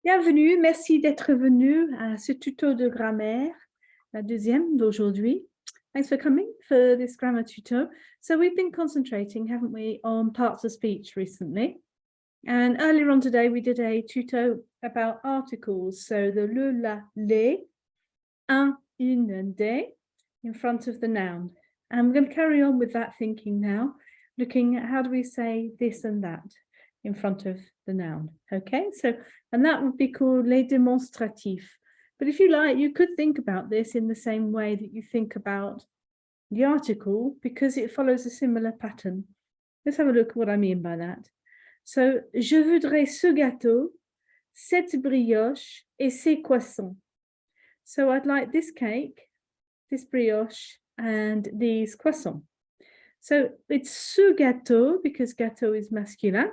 Bienvenue, merci d'être venu à ce tuto de grammaire, la deuxième d'aujourd'hui. Thanks for coming for this grammar tuto. So we've been concentrating, haven't we, on parts of speech recently. And earlier on today, we did a tuto about articles. So the le, la, les, un, une, des in front of the noun. And we're going to carry on with that thinking now, looking at how do we say this and that in front of the noun. Okay, so, and that would be called les démonstratifs. But if you like, you could think about this in the same way that you think about the article, because it follows a similar pattern. Let's have a look at what I mean by that. So, je voudrais ce gâteau, cette brioche et ces croissants. So I'd like this cake, this brioche, and these croissants. So it's ce gâteau, because gâteau is masculine.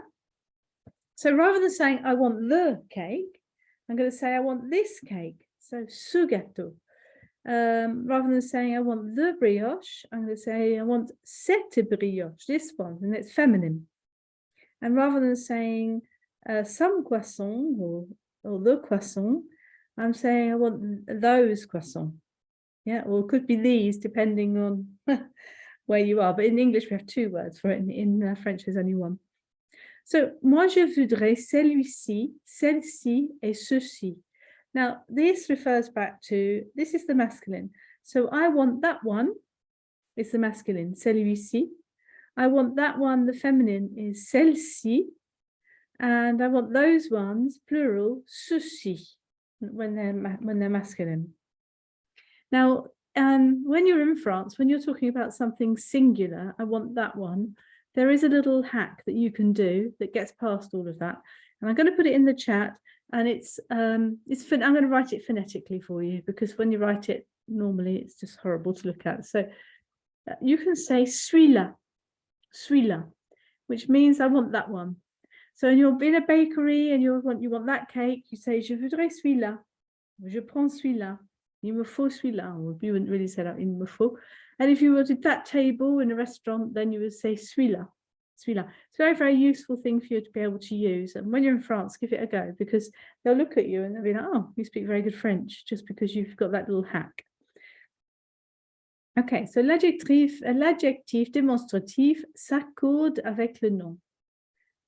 So rather than saying I want the cake, I'm going to say I want this cake. So ce gâteau. Rather than saying I want the brioche, I'm going to say I want cette brioche, this one, and it's feminine. And rather than saying some croissant or the croissant, I'm saying I want those croissants. Yeah, or it could be these, depending on where you are. But in English, we have two words for it. In French, there's only one. So, moi, je voudrais celui-ci, celle-ci, et ceci. Now, this refers back to, this is the masculine. So, I want that one, is the masculine, celui-ci. I want that one, the feminine, is celle-ci. And I want those ones, plural, ceci, when they're masculine. Now, when you're in France, when you're talking about something singular, I want that one, there is a little hack that you can do that gets past all of that. And I'm going to put it in the chat, and I'm going to write it phonetically for you, because when you write it normally, it's just horrible to look at. So you can say celui-là, celui-là, which means I want that one. So you're in a bakery and you want that cake, you say je voudrais celui-là, je prends celui-là. Il me faut celui-là, or you wouldn't really say that, il me faut. And if you were at that table in a restaurant, then you would say celui-là, celui-là. It's a very, very useful thing for you to be able to use. And when you're in France, give it a go, because they'll look at you and they'll be like, oh, you speak very good French, just because you've got that little hack. Okay, so l'adjectif démonstratif s'accorde avec le nom.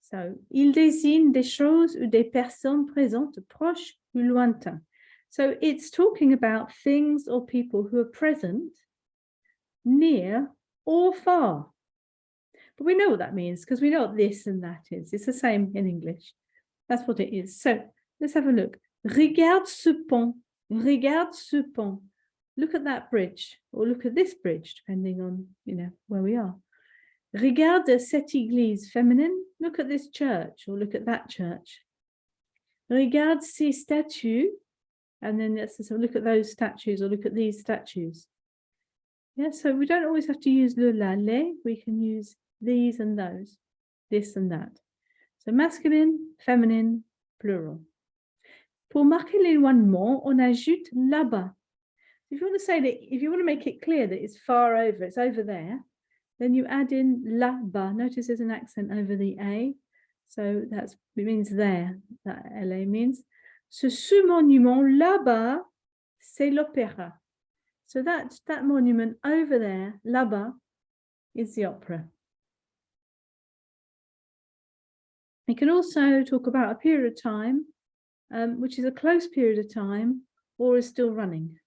So, il désigne des choses ou des personnes présentes, proches ou lointains. So it's talking about things or people who are present, near or far. But we know what that means, because we know what this and that is. It's the same in English. That's what it is. So let's have a look. Regarde ce pont. Regarde ce pont. Look at that bridge, or look at this bridge, depending on, where we are. Regarde cette église, feminine. Look at this church, or look at that church. Regarde ces statues. And then let's look at those statues, or look at these statues. Yeah, so we don't always have to use le, la, les. We can use these and those, this and that. So masculine, feminine, plural. Pour marquer l'éloignement, on ajoute là-bas. If you want to say that, if you want to make it clear that it's far over, it's over there, then you add in là-bas. Notice there's an accent over the A. So it means there, that LA means. Ce monument là-bas, c'est l'opéra. So that monument over there, là-bas, is the opera. We can also talk about a period of time, which is a close period of time, or is still running.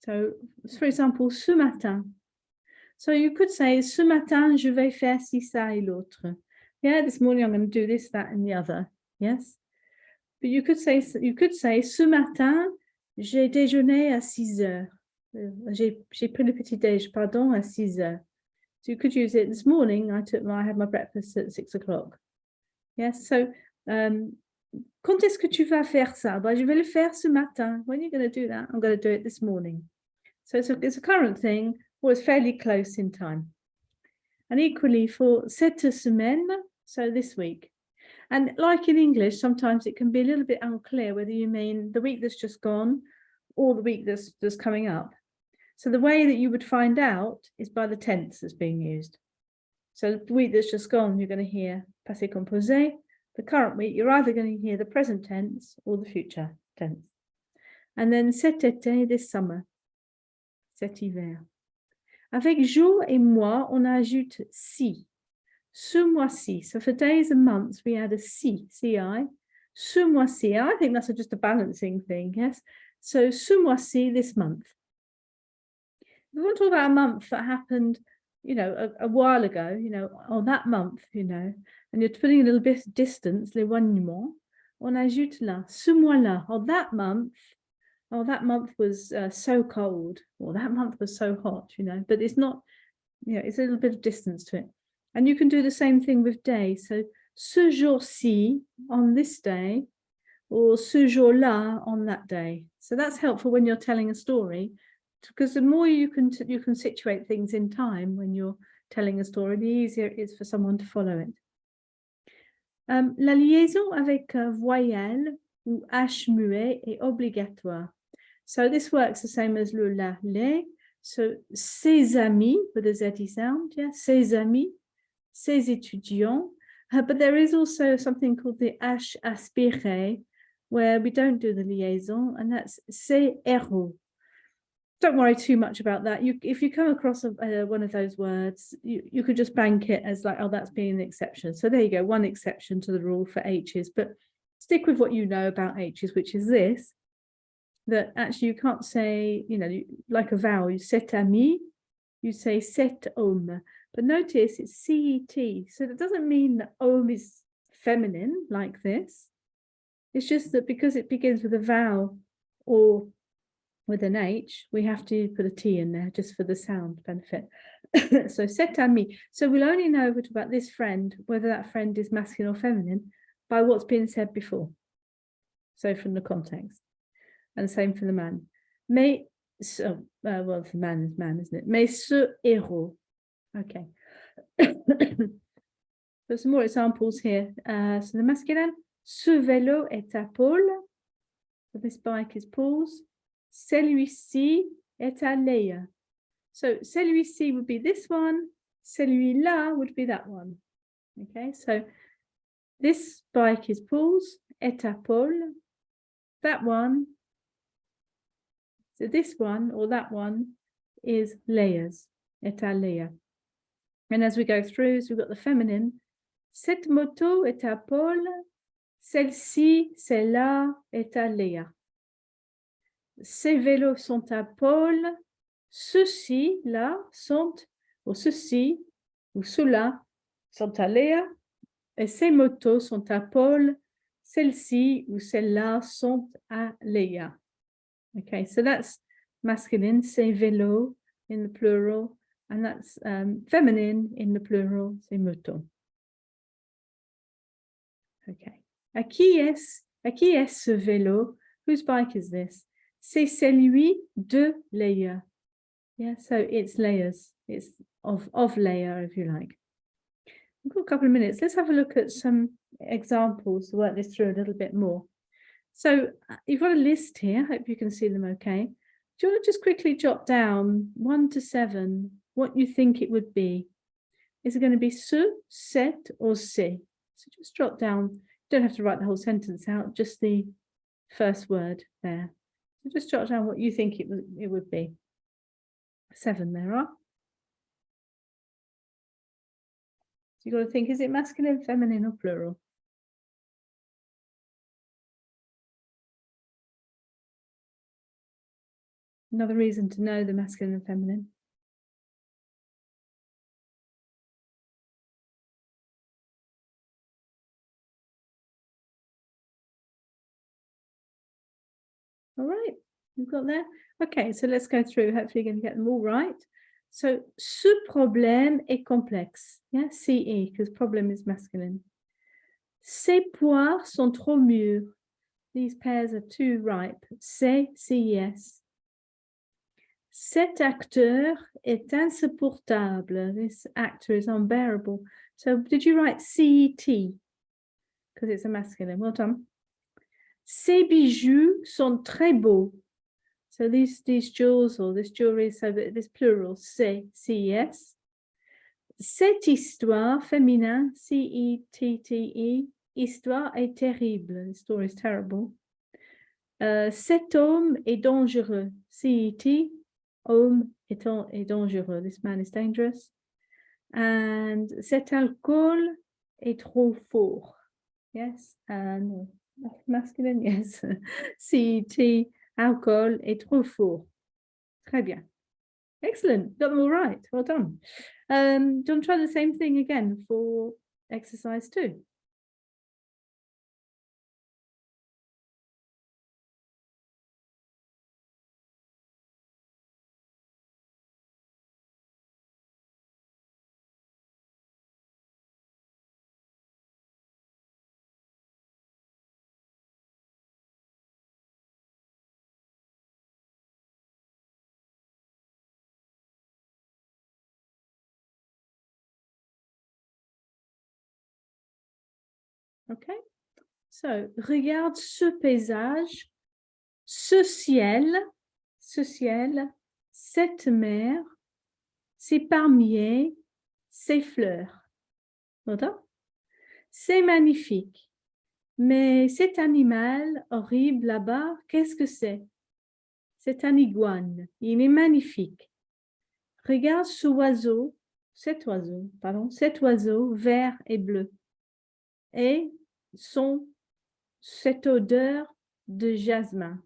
So, for example, ce matin. So you could say, ce matin, je vais faire ci, ça, et l'autre. Yeah, this morning I'm going to do this, that, and the other. Yes. But you could say, ce matin, j'ai déjeuné à 6 heures. J'ai pris le petit déj, pardon, à 6 heures. So you could use it. This morning, I had my breakfast at 6 o'clock. Yes, so, quand est-ce que tu vas faire ça? Bah, je vais le faire ce matin. When are you going to do that? I'm going to do it this morning. So it's a current thing, or it's fairly close in time. And equally for cette semaine, so this week. And like in English, sometimes it can be a little bit unclear whether you mean the week that's just gone or the week that's coming up. So the way that you would find out is by the tense that's being used. So the week that's just gone, you're going to hear passé composé. the current week, you're either going to hear the present tense or the future tense. And then cet été, this summer, cet hiver. Avec Jo et moi, on ajoute si. Ce mois-ci. So for days and months, we add a ci, ci. Ce mois-ci. I think that's just a balancing thing, yes? So ce mois-ci, this month. We want to talk about a month that happened, you know, a while ago, you know, on that month, you know, and you're putting a little bit of distance, l'éloignement, on ajoute là, ce mois-là, or that month, oh, that month was so cold, or that month was so hot, you know, but it's not, you know, it's a little bit of distance to it. And you can do the same thing with day. So, ce jour-ci, on this day, or ce jour-là, on that day. So that's helpful when you're telling a story, because the more you can situate things in time when you're telling a story, the easier it is for someone to follow it. La liaison avec voyelle ou H muet est obligatoire. So this works the same as le la, les. So ses amis with a Z sound, yeah, ses amis, ses étudiants. But there is also something called the H aspiré, where we don't do the liaison, and that's ses héros. Don't worry too much about that. If you come across one of those words, you could just bank it as like, oh, that's being an exception. So there you go, one exception to the rule for H's, but stick with what you know about H's, which is this, that actually you can't say, you know, like a vowel, you cet ami, you say cet homme, but notice it's cet. So that doesn't mean that homme is feminine like this. It's just that because it begins with a vowel or with an H, we have to put a T in there just for the sound benefit. So cet ami. So we'll only know about this friend, whether that friend is masculine or feminine, by what's been said before. So from the context. And the same for the man. Mais, well, the man is man, isn't it? Mais ce héros. Okay. There's some more examples here. So the masculine, ce vélo est à Paul. So this bike is Paul's. Celui-ci est à Léa. So celui-ci would be this one. Celui-là would be that one. Okay, so this bike is Paul's, est à Paul. That one, so this one or that one is Léa's, est à Léa. And as we go through, so we've got the feminine. Cette moto est à Paul. Celle-ci, celle-là est à Léa. Ces vélos sont à Paul. Ceux-ci, là, sont, ou ceux-ci, ou ceux-là, sont à Léa. Et ces motos sont à Paul. Celles-ci ou celles-là sont à Léa. Okay, so that's masculine, ces vélos in the plural, and that's feminine in the plural, ces motos. Okay. À qui est ce vélo? Whose bike is this? C'est celui de Léa. Yeah, so it's Léa's. It's of Léa, if you like. We've got a couple of minutes. Let's have a look at some examples to work this through a little bit more. So you've got a list here. I hope you can see them okay. Do you want to just quickly jot down 1 to 7 what you think it would be? Is it going to be ce, cette, or c'est? So just jot down. You don't have to write the whole sentence out, just the first word there. So just jot down what you think it would be. 7 there are. So you've got to think, is it masculine, feminine, or plural? Another reason to know the masculine and feminine. All right, you've got there. Okay, so let's go through. Hopefully, you're going to get them all right. So, ce problème est complexe. Yeah, CE, because problem is masculine. Ces poires sont trop mûres. These pears are too ripe. CES. Cet acteur est insupportable. This actor is unbearable. So, did you write CET? Because it's a masculine. Well done. Ces bijoux sont très beaux. So these jewels or this jewelry, so this plural, CES. Cette histoire féminin, CETTE, histoire est terrible. The story is terrible. Cet homme est dangereux. cet, homme est dangereux. This man is dangerous. And cet alcool est trop fort. Yes, no, masculine, yes. cet, alcool est trop fort. Très bien. Excellent, got them all right. Well done. Do you want to try the same thing again for exercise 2? Okay, so regarde ce paysage, ce ciel, cette mer, ces palmiers, ces fleurs. Voilà. C'est magnifique. Mais cet animal horrible là-bas, qu'est-ce que c'est? C'est un iguane. Il est magnifique. Regarde cet oiseau vert et bleu. Et cette odeur de jasmin.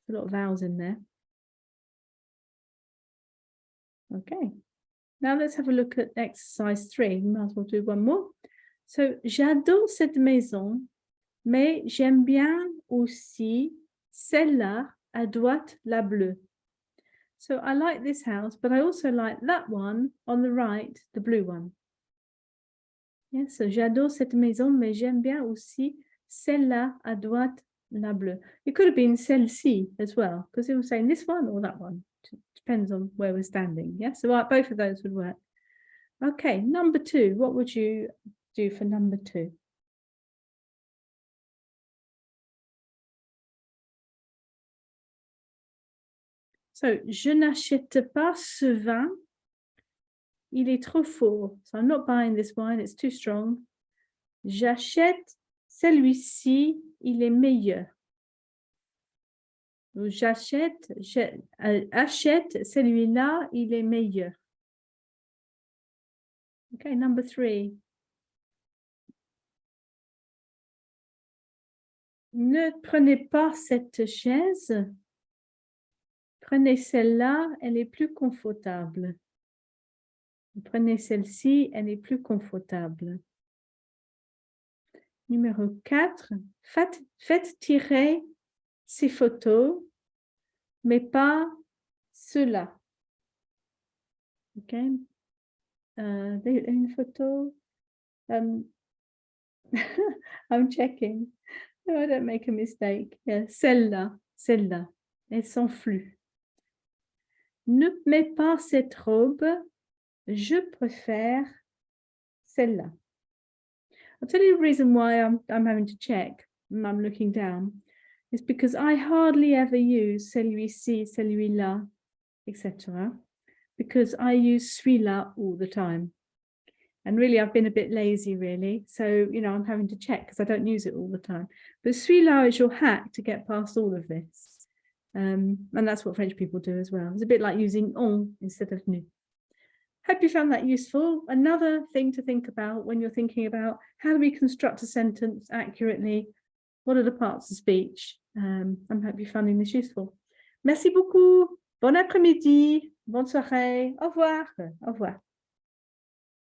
A lot of vowels in there. Okay. Now let's have a look at exercise 3. We might as well do one more. So, j'adore cette maison, mais j'aime bien aussi celle-là à droite, la bleue. So, I like this house, but I also like that one on the right, the blue one. Yes, so j'adore cette maison, mais j'aime bien aussi celle-là à droite, la bleue. It could have been celle-ci as well, because it was saying this one or that one. It depends on where we're standing. Yeah, so both of those would work. Okay, number 2. What would you do for number 2? So, je n'achète pas ce vin. Il est trop fort. So, I'm not buying this wine. It's too strong. J'achète celui-ci. Il est meilleur. Achète celui-là. Il est meilleur. Okay, number 3. Ne prenez pas cette chaise. Prenez celle-là, elle est plus confortable. Prenez celle-ci, elle est plus confortable. Numéro 4, faites tirer ces photos, mais pas ceux-là. OK. Une photo. I'm checking. No, I don't make a mistake. Yeah, celle-là. Elles sont flues. Ne mets pas cette robe. Je préfère celle-là. I'll tell you the reason why I'm having to check. I'm looking down. It's because I hardly ever use celui-ci, celui-là, etc. Because I use celui-là all the time. And really, I've been a bit lazy, really. So, you know, I'm having to check because I don't use it all the time. But celui-là is your hack to get past all of this. And that's what French people do as well. It's a bit like using on instead of nu. Hope you found that useful. Another thing to think about when you're thinking about how do we construct a sentence accurately? What are the parts of speech? I hope you're finding this useful. Merci beaucoup. Bon après-midi. Bonne soirée. Au revoir. Au revoir.